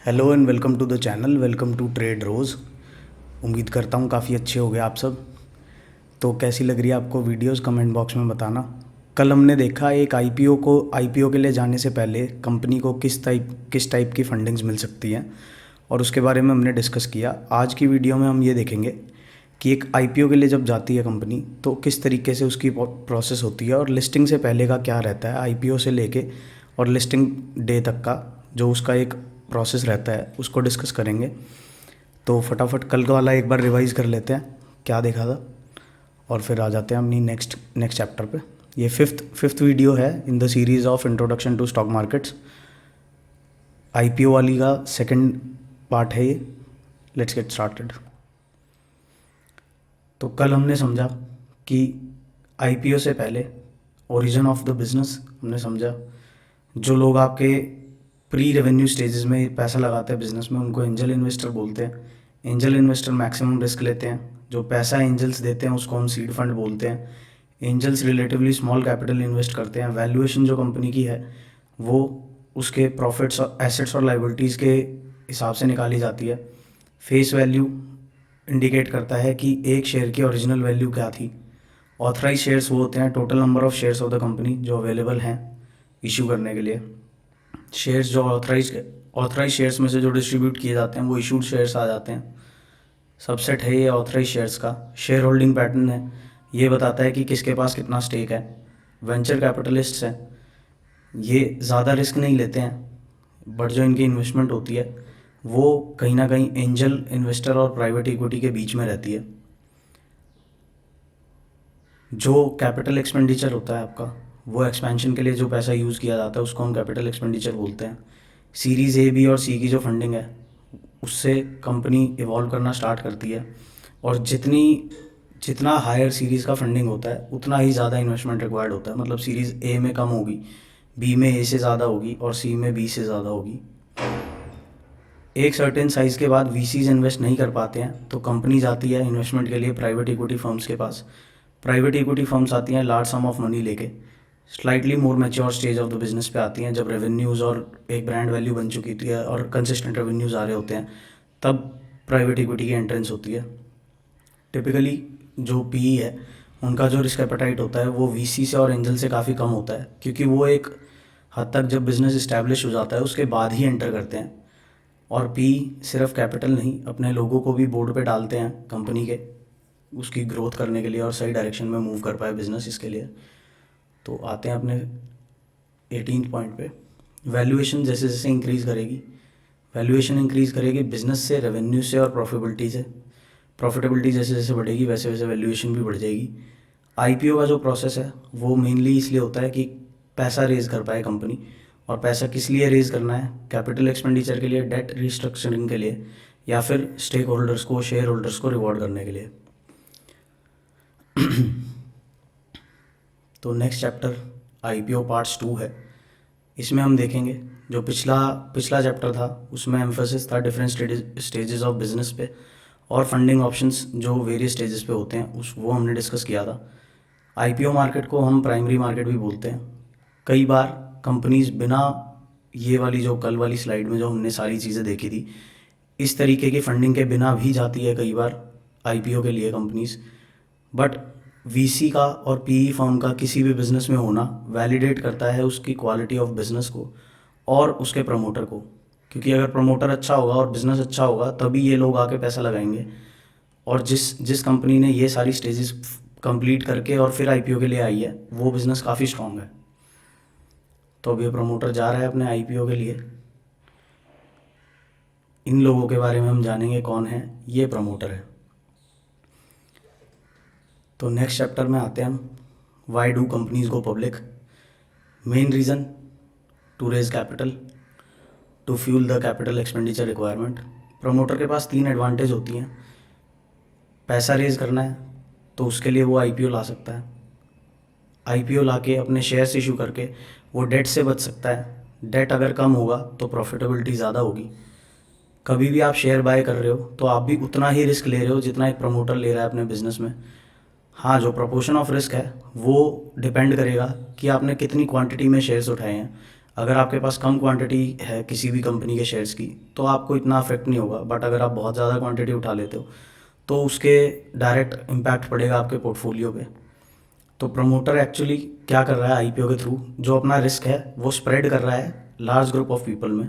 Hello and welcome to the channel. Welcome to trade रोज़। उम्मीद करता हूँ काफ़ी अच्छे हो गए आप सब। तो कैसी लग रही है आपको वीडियोस, कमेंट बॉक्स में बताना। कल हमने देखा एक आईपीओ के लिए जाने से पहले कंपनी को किस टाइप की फंडिंग्स मिल सकती हैं और उसके बारे में हमने डिस्कस किया। आज की वीडियो में हम ये देखेंगे कि एक आईपीओ के लिए जब जाती है कंपनी तो किस तरीके से उसकी प्रोसेस होती है और लिस्टिंग से पहले का क्या रहता है, आईपीओ से लेके और लिस्टिंग डे तक का जो उसका एक प्रोसेस रहता है उसको डिस्कस करेंगे। तो फटाफट कल का वाला एक बार रिवाइज़ कर लेते हैं क्या देखा था और फिर आ जाते हैं अपनी नेक्स्ट चैप्टर पे। ये फिफ्थ वीडियो है in the series of introduction to stock markets. IPO वाली का सेकंड पार्ट है ये। Let's get started. तो कल हमने समझा कि आईपीओ से पहले ओरिजिन ऑफ द बिज़नेस हमने समझा। जो लोग आपके प्री रेवेन्यू स्टेजेस में पैसा लगाते हैं बिजनेस में उनको एंजल इन्वेस्टर बोलते हैं। एंजल इन्वेस्टर मैक्सिमम रिस्क लेते हैं। जो पैसा एंजल्स देते हैं उसको हम सीड फंड बोलते हैं। Angels relatively small capital invest करते हैं। वैल्यूएशन जो कंपनी की है वो उसके प्रॉफिट्स और एसेट्स और लाइबिलिटीज़ के हिसाब से निकाली जाती है। फेस वैल्यू इंडिकेट करता है कि एक शेयर की ओरिजिनल वैल्यू क्या थी। ऑथराइज शेयर्स वो होते हैं total number of shares of the company जो अवेलेबल हैं इशू करने के लिए। शेयर्स जो ऑथराइज शेयर्स में से जो डिस्ट्रीब्यूट किए जाते हैं वो इशूड शेयर्स आ जाते हैं। सबसेट है ये ऑथराइज शेयर्स का। शेयर होल्डिंग पैटर्न है, ये बताता है कि किसके पास कितना स्टेक है। वेंचर कैपिटलिस्ट्स हैं, ये ज़्यादा रिस्क नहीं लेते हैं बट जो इनकी इन्वेस्टमेंट होती है वो कहीं ना कहीं एंजल इन्वेस्टर और प्राइवेट इक्विटी के बीच में रहती है। जो कैपिटल एक्सपेंडिचर होता है आपका, वो एक्सपेंशन के लिए जो पैसा यूज़ किया जाता है उसको हम कैपिटल एक्सपेंडिचर बोलते हैं। सीरीज़ ए, बी और सी की जो फंडिंग है उससे कंपनी इवॉल्व करना स्टार्ट करती है और जितना हायर सीरीज़ का फंडिंग होता है उतना ही ज़्यादा इन्वेस्टमेंट रिक्वायर्ड होता है। मतलब सीरीज़ ए में कम होगी, बी में ए से ज़्यादा होगी और सी में बी से ज़्यादा होगी। एक सर्टेन साइज़ के बाद वीसीज इन्वेस्ट नहीं कर पाते हैं तो कंपनी जाती है इन्वेस्टमेंट के लिए प्राइवेट इक्विटी फर्म्स के पास। प्राइवेट इक्विटी फर्म्स आती हैं लार्ज सम ऑफ मनी लेके, slightly more mature stage of the business पे आती हैं। जब रेवेन्यूज़ और एक ब्रांड वैल्यू बन चुकी होती है और कंसिस्टेंट रेवेन्यूज़ आ रहे होते हैं तब प्राइवेट इक्विटी की एंट्रेंस होती है। टिपिकली जो पीई है उनका जो रिस्क एपेटाइट होता है वो वीसी से और एंजल से काफ़ी कम होता है क्योंकि वो एक हद तक जब बिज़नेस इस्टेब्लिश हो जाता है उसके बाद ही एंटर करते हैं। और पी सिर्फ कैपिटल नहीं, अपने लोगों को भी बोर्ड पे डालते हैं कंपनी के, उसकी ग्रोथ करने के लिए और सही डायरेक्शन में मूव कर पाए बिजनेस इसके लिए। तो आते हैं अपने 18th पॉइंट पे। वैल्यूएशन जैसे जैसे इंक्रीज़ करेगी, वैल्यूएशन इंक्रीज़ करेगी बिजनेस से, रेवेन्यू से और प्रॉफिटेबिलिटी से। प्रॉफिटेबिलिटी जैसे जैसे बढ़ेगी वैसे वैसे वैल्यूएशन भी बढ़ जाएगी। आईपीओ का जो प्रोसेस है वो मेनली इसलिए होता है कि पैसा रेज कर पाए कंपनी। और पैसा किस लिए रेज करना है? कैपिटल एक्सपेंडिचर के लिए, डेट रिस्ट्रक्चरिंग के लिए, या फिर स्टेक होल्डर्स को, शेयर होल्डर्स को रिवॉर्ड करने के लिए। तो नेक्स्ट चैप्टर आईपीओ पार्ट्स 2 है। इसमें हम देखेंगे जो पिछला चैप्टर था उसमें एम्फोसिस था डिफरेंट स्टेजेस ऑफ बिजनेस पे और फंडिंग ऑप्शंस जो वेरियस स्टेजेस पे होते हैं वो हमने डिस्कस किया था। आईपीओ मार्केट को हम प्राइमरी मार्केट भी बोलते हैं। कई बार कंपनीज बिना ये वाली जो कल वाली स्लाइड में जो हमने सारी चीज़ें देखी थी इस तरीके की फंडिंग के बिना भी जाती है कई बार आईपीओ के लिए कंपनीज। बट वीसी का और पीई फर्म का किसी भी बिज़नेस में होना वैलिडेट करता है उसकी क्वालिटी ऑफ बिज़नेस को और उसके प्रमोटर को। क्योंकि अगर प्रमोटर अच्छा होगा और बिज़नेस अच्छा होगा तभी ये लोग आके पैसा लगाएंगे। और जिस कंपनी ने ये सारी स्टेजेस कंप्लीट करके और फिर आईपीओ के लिए आई है वो बिज़नेस काफ़ी स्ट्रॉन्ग है। तो अब ये प्रमोटर जा रहा है अपने आईपीओ के लिए। इन लोगों के बारे में हम जानेंगे कौन है ये प्रमोटर है। तो नेक्स्ट चैप्टर में आते हैं हम, why do companies go public. Main reason to raise capital, to fuel the capital expenditure requirement. Promoter के पास 3 एडवांटेज होती हैं। पैसा रेज करना है तो उसके लिए वो आईपीओ ला सकता है। आईपीओ लाके अपने शेयर्स इशू करके वो डेट से बच सकता है। डेट अगर कम होगा तो प्रॉफिटेबिलिटी ज़्यादा होगी। कभी भी आप शेयर बाय कर रहे हो तो आप भी उतना ही रिस्क ले रहे हो जितना एक प्रमोटर ले रहा है अपने बिजनेस में। हाँ, जो प्रोपोर्शन ऑफ रिस्क है वो डिपेंड करेगा कि आपने कितनी क्वांटिटी में शेयर्स उठाए हैं। अगर आपके पास कम क्वांटिटी है किसी भी कंपनी के शेयर्स की तो आपको इतना अफेक्ट नहीं होगा, बट अगर आप बहुत ज़्यादा क्वांटिटी उठा लेते हो तो उसके डायरेक्ट इम्पैक्ट पड़ेगा आपके पोर्टफोलियो पे। तो प्रमोटर एक्चुअली क्या कर रहा है आईपीओ के थ्रू, जो अपना रिस्क है वो स्प्रेड कर रहा है लार्ज ग्रुप ऑफ पीपल में,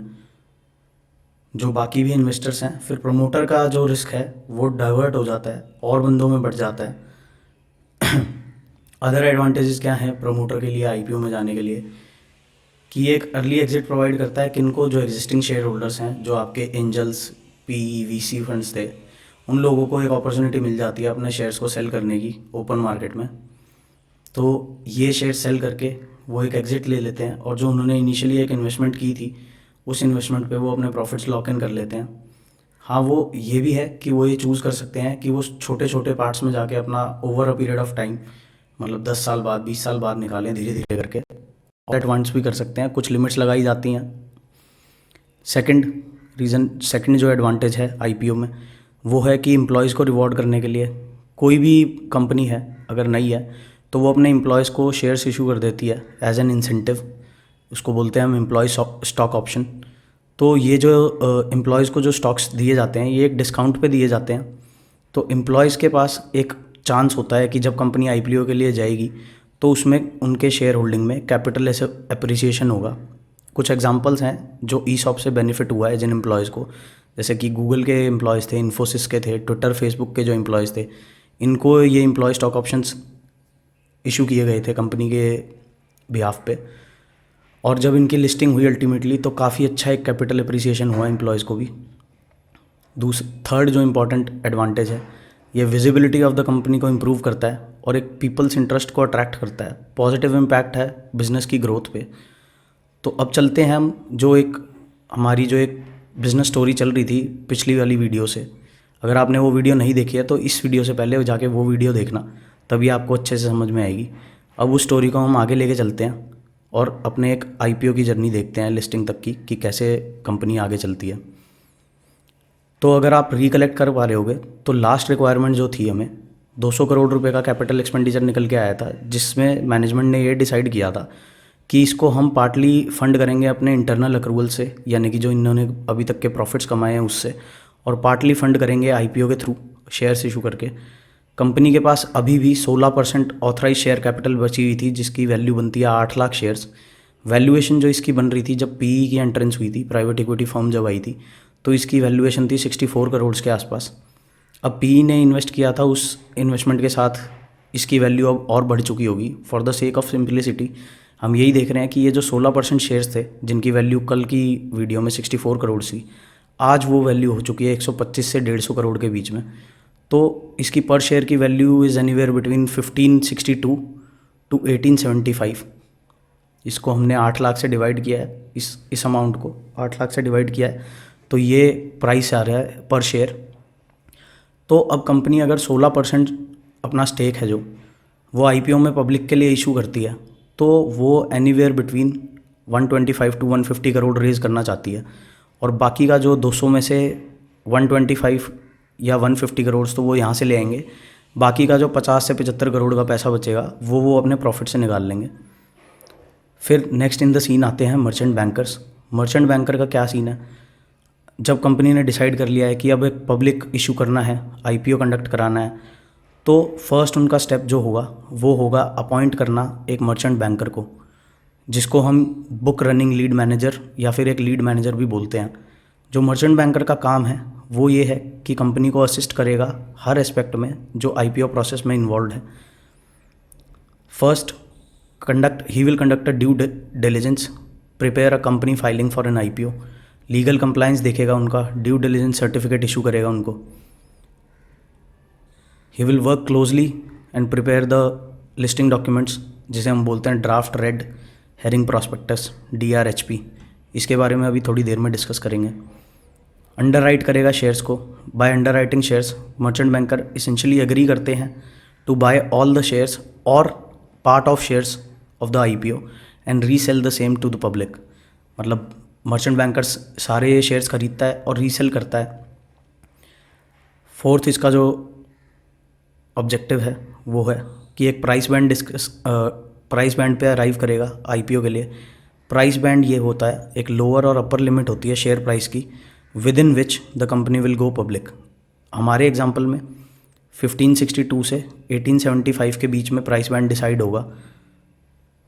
जो बाकी भी इन्वेस्टर्स हैं। फिर प्रमोटर का जो रिस्क है वो डाइवर्ट हो जाता है और बंदों में बढ़ जाता है। अदर एडवांटेजेस क्या हैं प्रमोटर के लिए आईपीओ में जाने के लिए, कि एक अर्ली एग्जिट प्रोवाइड करता है किनको, जो एग्जिस्टिंग शेयर होल्डर्स हैं, जो आपके एंजल्स, पी वीसी फंड्स थे, उन लोगों को एक अपॉर्चुनिटी मिल जाती है अपने शेयर्स को सेल करने की ओपन मार्केट में। तो ये शेयर सेल करके वो एक एग्ज़िट ले लेते हैं, और जो उन्होंने इनिशियली एक इन्वेस्टमेंट की थी उस इन्वेस्टमेंट पे वो अपने प्रॉफिट्स लॉक इन कर लेते हैं। हाँ, वो ये भी है कि वो ये चूज़ कर सकते हैं कि वो छोटे छोटे पार्ट्स में जाके अपना over a period of time, मतलब 10 साल बाद 20 साल बाद निकालें धीरे धीरे करके, और एडवांस भी कर सकते हैं, कुछ लिमिट्स लगाई जाती हैं। सेकंड जो एडवांटेज है आईपीओ में वो है कि एम्प्लॉयज़ को रिवॉर्ड करने के लिए, कोई भी कंपनी है अगर नई है तो वो अपने एम्प्लॉयज़ को शेयर्स इशू कर देती है एज एन इंसेंटिव, उसको बोलते हैं हम एम्प्लॉय स्टॉक ऑप्शन। तो ये जो एम्प्लॉयज़ को जो स्टॉक्स दिए जाते हैं ये एक डिस्काउंट पे दिए जाते हैं। तो एम्प्लॉयज़ के पास एक चांस होता है कि जब कंपनी आईपीओ के लिए जाएगी तो उसमें उनके शेयर होल्डिंग में कैपिटल एप्रिसिएशन होगा। कुछ एग्जांपल्स हैं जो ईसॉप से बेनिफिट हुआ है जिन एम्प्लॉयज़ को, जैसे कि गूगल के एम्प्लॉयज़ थे, इन्फोसिस के थे, ट्विटर फेसबुक के जो एम्प्लॉयज़ थे, इनको ये एम्प्लॉय स्टॉक ऑप्शंस इशू किए गए थे कंपनी के बिहाफ पे। और जब इनकी लिस्टिंग हुई अल्टीमेटली तो काफ़ी अच्छा एक कैपिटल अप्रिसिएशन हुआ एम्प्लॉयज़ को भी। थर्ड जो इम्पॉर्टेंट एडवांटेज है, ये विजिबिलिटी ऑफ द कंपनी को इम्प्रूव करता है और एक पीपल्स इंटरेस्ट को अट्रैक्ट करता है, पॉजिटिव इम्पैक्ट है बिज़नेस की ग्रोथ पे। तो अब चलते हैं हम हमारी जो एक बिज़नेस स्टोरी चल रही थी पिछली वाली वीडियो से। अगर आपने वो वीडियो नहीं देखी है तो इस वीडियो से पहले जाके वो वीडियो देखना, तभी आपको अच्छे से समझ में आएगी। अब उस स्टोरी को हम आगे लेके चलते हैं और अपने एक आईपीओ की जर्नी देखते हैं लिस्टिंग तक की, कि कैसे कंपनी आगे चलती है। तो अगर आप रिकलेक्ट कर पा रहे होगे तो लास्ट रिक्वायरमेंट जो थी हमें 200 करोड़ रुपए का कैपिटल एक्सपेंडिचर निकल के आया था, जिसमें मैनेजमेंट ने ये डिसाइड किया था कि इसको हम पार्टली फंड करेंगे अपने इंटरनल अक्रूवल से, यानी कि जो इन्होंने अभी तक के प्रॉफिट्स कमाए हैं उससे, और पार्टली फंड करेंगे आईपीओ के थ्रू शेयर्स इशू करके। कंपनी के पास अभी भी 16% ऑथराइज शेयर कैपिटल बची हुई थी, जिसकी वैल्यू बनती है 8 लाख शेयर्स। वैल्यूएशन जो इसकी बन रही थी जब पीई की एंट्रेंस हुई थी, प्राइवेट इक्विटी फर्म जब आई थी, तो इसकी वैल्यूएशन थी 64 करोड़ के आसपास। अब पीई ने इन्वेस्ट किया था, उस इन्वेस्टमेंट के साथ इसकी वैल्यू अब और बढ़ चुकी होगी। For the sake of simplicity हम यही देख रहे हैं कि ये जो 16% शेयर्स थे जिनकी वैल्यू कल की वीडियो में 64 करोड़ थी, आज वो वैल्यू हो चुकी है 125 से 150 करोड़ के बीच में। तो इसकी पर शेयर की value is anywhere between 1562 to 1875। इसको हमने 8 लाख से डिवाइड किया है, इस अमाउंट को 8 लाख से डिवाइड किया है, तो ये प्राइस आ रहा है पर शेयर। तो अब कंपनी अगर 16% अपना स्टेक है जो वो आईपीओ में पब्लिक के लिए इशू करती है, तो वो anywhere between 125 to 150 crore raise करना चाहती है, और बाकी का जो 200 में से 125 या 150 करोड़ तो वो यहाँ से ले आएंगे, बाकी का जो 50 से 75 करोड़ का पैसा बचेगा वो अपने प्रॉफिट से निकाल लेंगे। फिर नेक्स्ट इन द सीन आते हैं मर्चेंट बैंकर्स। मर्चेंट बैंकर का क्या सीन है, जब कंपनी ने डिसाइड कर लिया है कि अब एक पब्लिक इशू करना है, आईपीओ कंडक्ट कराना है, तो फर्स्ट उनका स्टेप जो होगा वो होगा अपॉइंट करना एक मर्चेंट बैंकर को, जिसको हम बुक रनिंग लीड मैनेजर या फिर एक लीड मैनेजर भी बोलते हैं। जो मर्चेंट बैंकर का काम है वो ये है कि कंपनी को असिस्ट करेगा हर एस्पेक्ट में जो आईपीओ प्रोसेस में इन्वॉल्व है। First he will conduct a due diligence, prepare a company filing for an IPO, legal compliance देखेगा उनका, ड्यू डिलिजेंस सर्टिफिकेट इशू करेगा उनको। He will work closely and prepare the listing documents, जिसे हम बोलते हैं draft red herring prospectus, DRHP। इसके बारे में अभी थोड़ी देर में डिस्कस करेंगे। अंडर राइट करेगा शेयर्स को। By underwriting shares merchant banker essentially agree करते हैं to buy all the shares और part of shares of the IPO and resell the same to the public. मतलब मर्चेंट बैंकर्स सारे shares खरीदता है और रीसेल करता है। फोर्थ इसका जो ऑब्जेक्टिव है वो है कि एक प्राइस बैंड पे अराइव करेगा आईपीओ के लिए। प्राइस बैंड ये होता है, एक लोअर और अपर लिमिट होती है शेयर प्राइस की, with in which the company will go public. हमारे एग्जांपल में 1562 से 1875 के बीच में प्राइस बैंड डिसाइड होगा,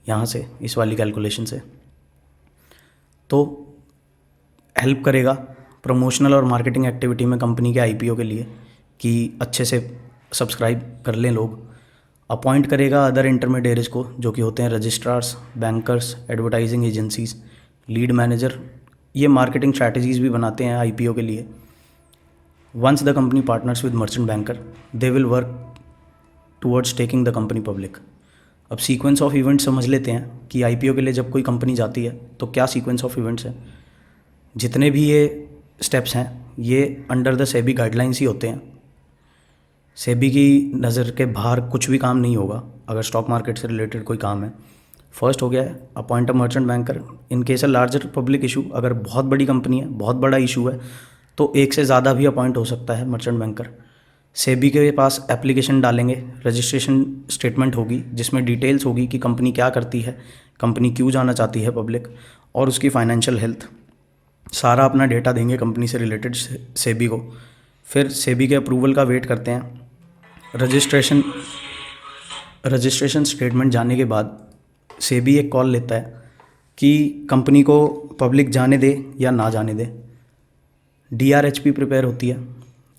यहाँ से इस वाली कैलकुलेशन से। तो हेल्प करेगा प्रमोशनल और मार्केटिंग एक्टिविटी में कंपनी के आईपीओ के लिए कि अच्छे से सब्सक्राइब कर लें लोग। अपॉइंट करेगा अदर इंटरमीडिएरीज को, जो कि होते हैं registrars, bankers, advertising agencies, lead manager. ये मार्केटिंग स्ट्रैटेजीज भी बनाते हैं आईपीओ के लिए। Once the company partners with merchant banker, they will work towards taking the company public. अब सीक्वेंस ऑफ इवेंट समझ लेते हैं कि आईपीओ के लिए जब कोई कंपनी जाती है तो क्या सीक्वेंस ऑफ इवेंट्स है। जितने भी ये स्टेप्स हैं ये अंडर द सेबी गाइडलाइंस ही होते हैं। सेबी की नज़र के बाहर कुछ भी काम नहीं होगा अगर स्टॉक मार्केट से रिलेटेड कोई काम है। फर्स्ट हो गया है appoint a merchant banker in case a larger public issue. अगर बहुत बड़ी कंपनी है, बहुत बड़ा इशू है, तो एक से ज़्यादा भी अपॉइंट हो सकता है मर्चेंट बैंकर। सेबी के पास एप्लीकेशन डालेंगे, रजिस्ट्रेशन स्टेटमेंट होगी जिसमें डिटेल्स होगी कि कंपनी क्या करती है, कंपनी क्यों जाना चाहती है पब्लिक, और उसकी फाइनेंशियल हेल्थ, सारा अपना डेटा देंगे कंपनी से रिलेटेड सेबी को। फिर सेबी के अप्रूवल का वेट करते हैं। रजिस्ट्रेशन स्टेटमेंट जाने के बाद सेबी एक कॉल लेता है कि कंपनी को पब्लिक जाने दे या ना जाने दे। DRHP प्रिपेयर होती है।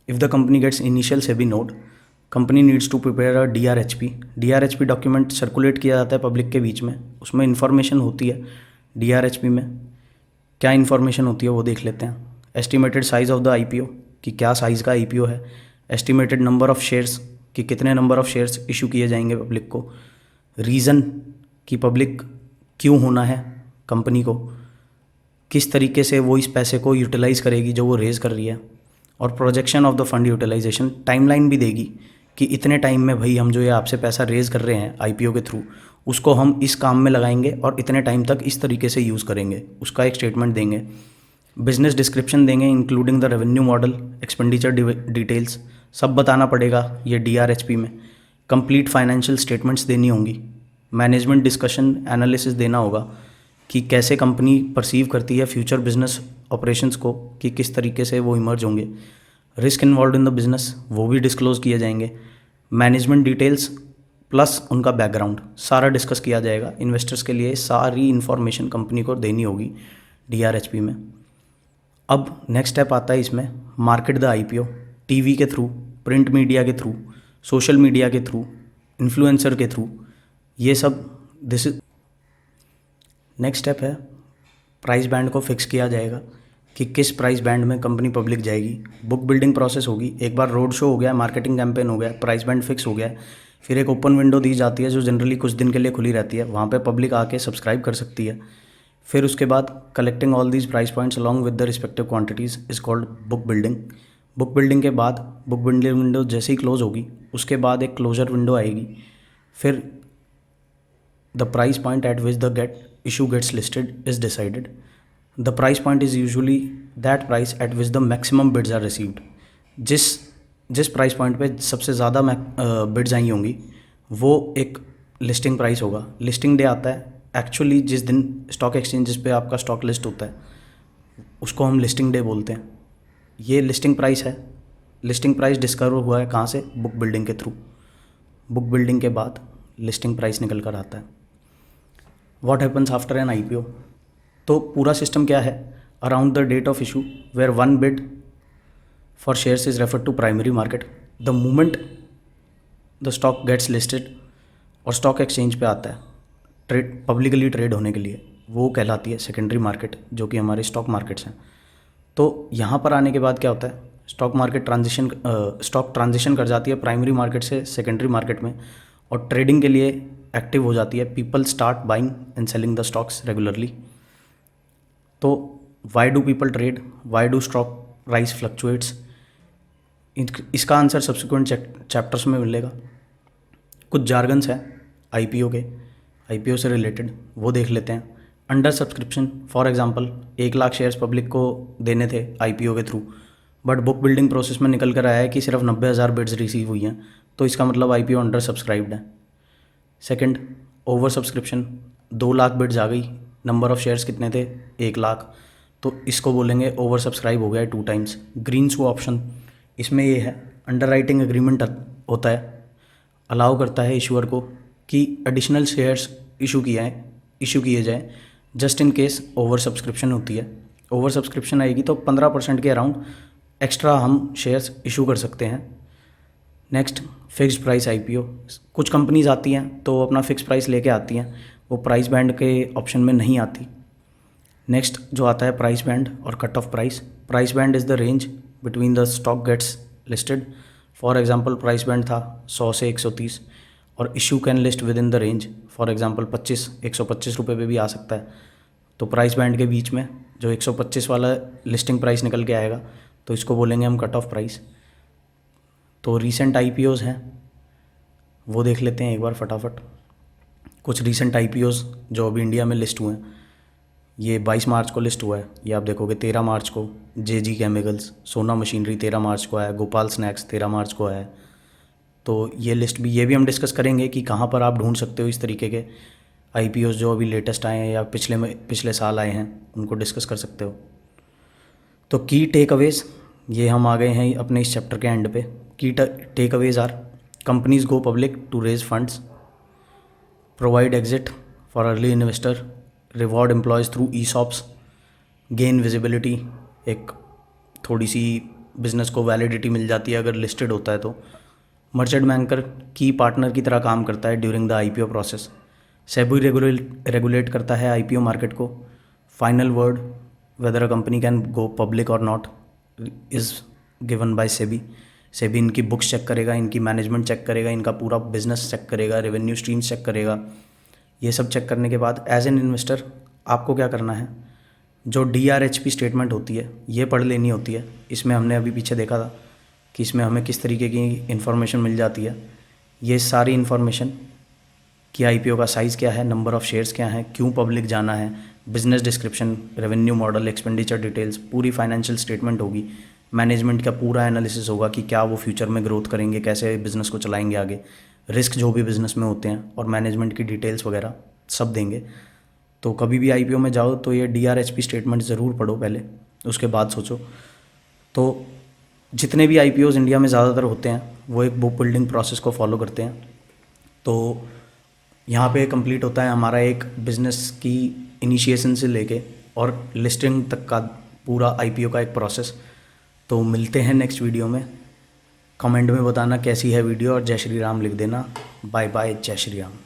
If the company gets initial SEBI note, company needs to prepare a DRHP। DRHP document circulate किया जाता है पब्लिक के बीच में, उसमें इन्फॉर्मेशन होती है। DRHP में क्या इन्फॉर्मेशन होती है वो देख लेते हैं। Estimated size of the IPO, कि क्या साइज़ का IPO है। एस्टिमेटेड नंबर ऑफ़ शेयर्स, कि कितने नंबर ऑफ़ शेयर्स इशू किए जाएंगे पब्लिक को। रीज़न, कि पब्लिक क्यों होना है कंपनी को, किस तरीके से वो इस पैसे को यूटिलाइज़ करेगी जो वो रेज़ कर रही है। और projection of the fund utilisation, timeline भी देगी कि इतने टाइम में भाई हम जो ये आपसे पैसा रेज़ कर रहे हैं IPO के थ्रू, उसको हम इस काम में लगाएंगे और इतने टाइम तक इस तरीके से यूज़ करेंगे, उसका एक स्टेटमेंट देंगे। बिजनेस डिस्क्रिप्शन देंगे including the revenue model, expenditure details, सब बताना पड़ेगा ये DRHP में। कंप्लीट फाइनेंशियल स्टेटमेंट्स देनी होंगी। मैनेजमेंट डिस्कशन एनालिसिस देना होगा कि कैसे कंपनी परसीव करती है फ्यूचर बिजनेस ऑपरेशंस को, कि किस तरीके से वो इमर्ज होंगे। Risk involve in the business, वो भी डिस्क्लोज किए जाएंगे। मैनेजमेंट डिटेल्स प्लस उनका बैकग्राउंड सारा डिस्कस किया जाएगा। इन्वेस्टर्स के लिए सारी इन्फॉर्मेशन कंपनी को देनी होगी DRHP में। अब नेक्स्ट स्टेप आता है इसमें, मार्केट द IPO, TV के थ्रू, प्रिंट मीडिया के थ्रू, सोशल मीडिया के थ्रू, इन्फ्लुएंसर के थ्रू, ये सब दिस इज नेक्स्ट स्टेप है। प्राइस बैंड को फिक्स किया जाएगा कि किस प्राइस बैंड में कंपनी पब्लिक जाएगी। बुक बिल्डिंग प्रोसेस होगी। एक बार रोड शो हो गया, मार्केटिंग कैंपेन हो गया, प्राइस बैंड फिक्स हो गया, फिर एक ओपन विंडो दी जाती है जो जनरली कुछ दिन के लिए खुली रहती है, वहाँ पे पब्लिक आके सब्सक्राइब कर सकती है। फिर उसके बाद collecting all these price points along with the respective quantities is called book building. Book building के बाद बुक बिल्डिंग विंडो जैसे ही क्लोज होगी उसके बाद एक क्लोजर विंडो आएगी। फिर the price point at which the get issue gets listed is decided. The price point is usually that price at which the maximum bids are received. जिस price point पे सबसे ज़्यादा बिड्स आई होंगी वो एक listing price होगा। Listing day आता है एक्चुअली जिस दिन स्टॉक एक्सचेंज जिस पे आपका स्टॉक लिस्ट होता है उसको हम लिस्टिंग डे बोलते हैं। ये लिस्टिंग प्राइस है। लिस्टिंग प्राइस डिस्कवर हुआ है कहाँ से? बुक बिल्डिंग के थ्रू। बुक बिल्डिंग के बाद लिस्टिंग प्राइस निकल कर आता है। What happens after an IPO? तो पूरा सिस्टम क्या है? Around the date of issue where one bid for shares is refer to primary market, the moment the stock gets listed और स्टॉक एक्सचेंज पे आता है ट्रेड, पब्लिकली ट्रेड होने के लिए, वो कहलाती है सेकेंडरी मार्केट, जो कि हमारे स्टॉक मार्केट्स हैं। तो यहाँ पर आने के बाद क्या होता है? स्टॉक ट्रांजिशन कर जाती है प्राइमरी मार्केट से सेकेंडरी मार्केट में और ट्रेडिंग के लिए एक्टिव हो जाती है। People start buying and selling the stocks regularly. तो why do people trade? Why do stock price fluctuates? इसका आंसर सब्सिक्वेंट चैप्टर्स में मिलेगा। कुछ जार्गन्स हैं IPO के, IPO से रिलेटेड, वो देख लेते हैं। Under subscription, for example 1 lakh shares public को देने थे IPO के through, but book building process में निकल कर आया है कि सिर्फ 90,000 बिड्स रिसीव हुई हैं, तो इसका मतलब IPO अंडर सब्सक्राइब्ड है। Second, oversubscription, 2 lakh bids आ गई नंबर ऑफ़ शेयर्स कितने थे, 1 लाख, तो इसको बोलेंगे ओवर सब्सक्राइब हो गया है 2 टाइम्स। ग्रीन स्वो ऑप्शन, इसमें ये है अंडर राइटिंग एग्रीमेंट होता है, अलाउ करता है इशूअर को कि एडिशनल शेयर्स इशू किए जाए just in case over subscription होती है। ओवर सब्सक्रिप्शन आएगी तो 15% के अराउंड एक्स्ट्रा हम शेयर्स इशू कर सकते हैं। Next, fixed price IPO. कुछ कंपनीज आती हैं तो अपना फिक्स प्राइस लेके आती हैं, वो प्राइस बैंड के ऑप्शन में नहीं आती। नेक्स्ट जो आता है प्राइस बैंड और cut off price. Price band is the range between the stock gets listed. For example price band था 100 से 130 और issue can list within the range, for example 125 रुपये पे भी आ सकता है। तो प्राइस बैंड के बीच में जो 125 वाला लिस्टिंग प्राइस निकल के आएगा तो इसको बोलेंगे हम कट ऑफ प्राइस। तो रीसेंट आईपीओज़ हैं वो देख लेते हैं एक बार फटाफट। कुछ रीसेंट आईपीओज़ जो अभी इंडिया में लिस्ट हुए हैं, ये 22 मार्च को लिस्ट हुआ है। ये आप देखोगे 13 मार्च को जेजी केमिकल्स, सोना मशीनरी 13 मार्च को आया, गोपाल स्नैक्स 13 मार्च को आया। तो ये लिस्ट भी, ये भी हम डिस्कस करेंगे कि कहाँ पर आप ढूंढ सकते हो इस तरीके के आईपीओज़ जो अभी लेटेस्ट आए हैं या पिछले साल आए हैं, उनको डिस्कस कर सकते हो। तो की टेक अवेज़, ये हम आ गए हैं अपने इस चैप्टर के एंड पे। की take aways are companies go public to raise funds, provide exit for early investor, reward employees through ESOPs, gain visibility, एक थोड़ी सी बिजनेस को वैलिडिटी मिल जाती है अगर लिस्टेड होता है तो। मर्चेंट बैंकर की पार्टनर की तरह काम करता है during the IPO process. SEBI regulate करता है आईपीओ मार्केट को। Final word whether a company can go public और not is given by SEBI. SEBI इनकी बुक्स चेक करेगा, इनकी मैनेजमेंट चेक करेगा, इनका पूरा बिजनेस चेक करेगा, रेवेन्यू स्ट्रीम्स चेक करेगा। ये सब चेक करने के बाद एज एन इन्वेस्टर आपको क्या करना है, जो DRHP स्टेटमेंट होती है ये पढ़ लेनी होती है। इसमें हमने अभी पीछे देखा था कि इसमें हमें किस तरीके की इन्फॉर्मेशन मिल जाती है। ये सारी इन्फॉर्मेशन कि आईपीओ का साइज़ क्या है, नंबर ऑफ़ शेयर्स क्या हैं, क्यों पब्लिक जाना है, business description, revenue model, expenditure details, पूरी फाइनेंशियल स्टेटमेंट होगी। मैनेजमेंट का पूरा एनालिसिस होगा कि क्या वो फ्यूचर में ग्रोथ करेंगे, कैसे बिज़नेस को चलाएंगे आगे, रिस्क जो भी बिज़नेस में होते हैं और मैनेजमेंट की डिटेल्स वगैरह सब देंगे। तो कभी भी आईपीओ में जाओ तो ये DRHP स्टेटमेंट ज़रूर पढ़ो पहले, उसके बाद सोचो। तो जितने भी आईपीओज़ इंडिया में ज़्यादातर होते हैं वो एक बुक बिल्डिंग प्रोसेस को फॉलो करते हैं। तो यहाँ पे कंप्लीट होता है हमारा एक बिज़नेस की इनिशिएशन से लेके और लिस्टिंग तक का पूरा आईपीओ का एक प्रोसेस। तो मिलते हैं नेक्स्ट वीडियो में। कमेंट में बताना कैसी है वीडियो और जय श्री राम लिख देना। बाय बाय, जय श्री राम।